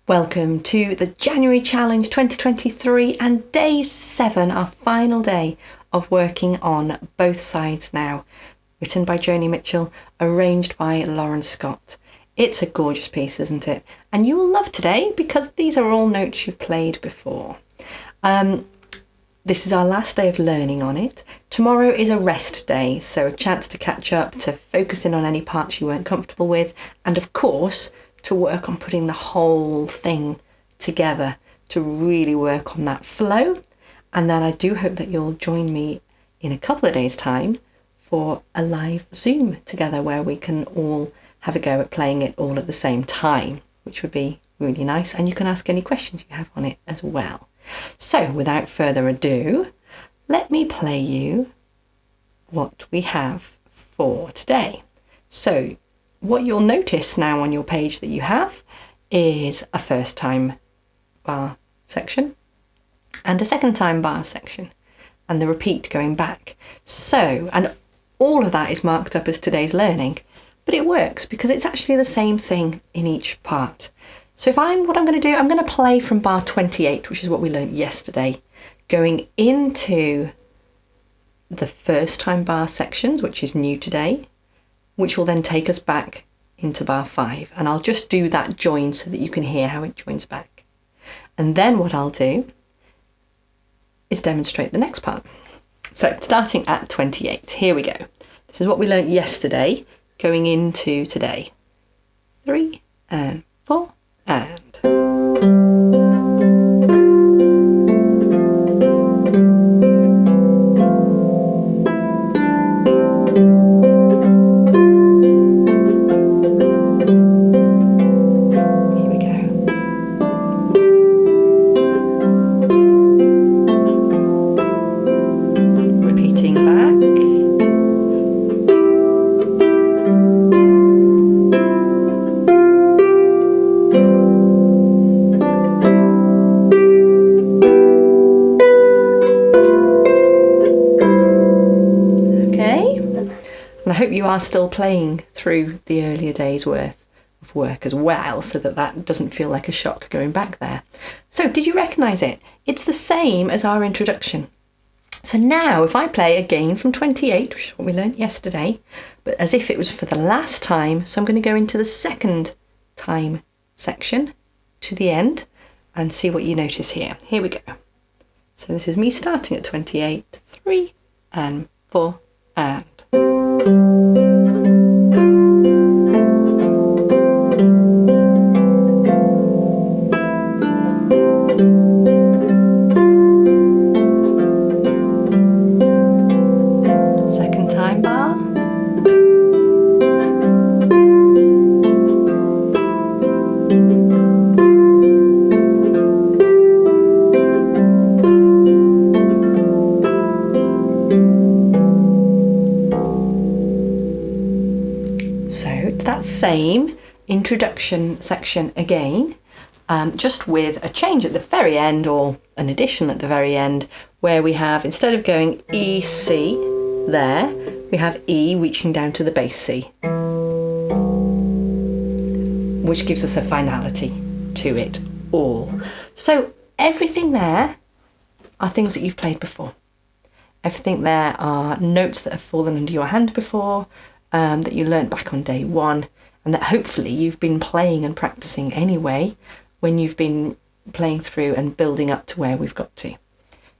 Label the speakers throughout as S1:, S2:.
S1: Welcome to the January Challenge 2023 and day 7, our final day of working on Both Sides Now, written by Joni Mitchell, arranged by Lauren Scott. It's a gorgeous piece, isn't it? And you will love today because these are all notes you've played before. This is our last day of learning on it. Tomorrow is a rest day, so a chance to catch up, to focus in on any parts you weren't comfortable with, and of course, to work on putting the whole thing together, to really work on that flow. And then I do hope that you'll join me in a couple of days' time for a live Zoom together where we can all have a go at playing it all at the same time, which would be really nice. And you can ask any questions you have on it as well. So without further ado, let me play you what we have for today. So what you'll notice now on your page that you have is a first time bar section and a second time bar section and the repeat going back. So, and all of that is marked up as today's learning, but it works because it's actually the same thing in each part. So what I'm going to do, I'm going to play from bar 28, which is what we learned yesterday, going into the first time bar sections, which is new today, which will then take us back into bar 5. And I'll just do that join so that you can hear how it joins back. And then what I'll do is demonstrate the next part. So starting at 28, here we go. This is what we learned yesterday, going into today. 3 and 4 and... I hope you are still playing through the earlier days worth of work as well, so that doesn't feel like a shock going back there. So did you recognise it? It's the same as our introduction. So now if I play again from 28, which is what we learnt yesterday, but as if it was for the last time, so I'm going to go into the second time section to the end and see what you notice here. Here we go. So this is me starting at 28, 3 and 4 and... Second time bar. So it's that same introduction section again, just with a change at the very end, or an addition at the very end, where we have, instead of going E, C there, we have E reaching down to the bass C, which gives us a finality to it all. So everything there are things that you've played before. Everything there are notes that have fallen under your hand before, that you learnt back on day 1, and that hopefully you've been playing and practicing anyway when you've been playing through and building up to where we've got to.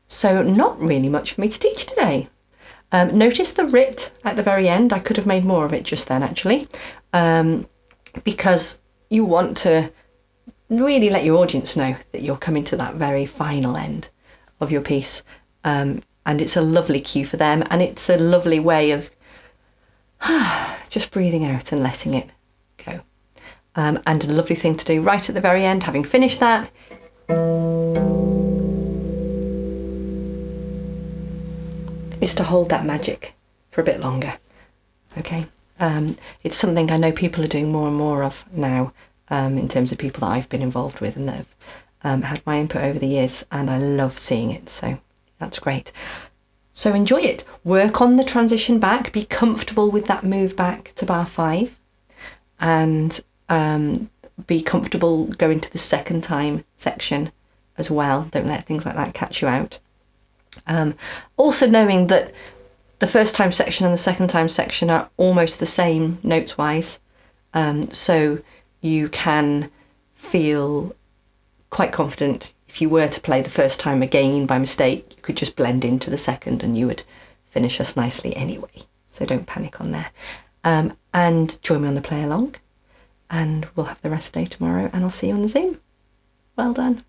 S1: So not really much for me to teach today. Notice the writ at the very end. I could have made more of it just then actually, because you want to really let your audience know that you're coming to that very final end of your piece, and it's a lovely cue for them, and it's a lovely way of just breathing out and letting it go. And a lovely thing to do right at the very end, having finished that, is to hold that magic for a bit longer. Okay, it's something I know people are doing more and more of now, in terms of people that I've been involved with and that have had my input over the years, and I love seeing it, so that's great. So enjoy it. Work on the transition back. Be comfortable with that move back to bar 5. And be comfortable going to the second time section as well. Don't let things like that catch you out. Also knowing that the first time section and the second time section are almost the same notes wise, so you can feel quite confident. If you were to play the first time again by mistake, you could just blend into the second and you would finish us nicely anyway. So don't panic on there. And join me on the play along, and we'll have the rest day tomorrow, and I'll see you on the Zoom. Well done.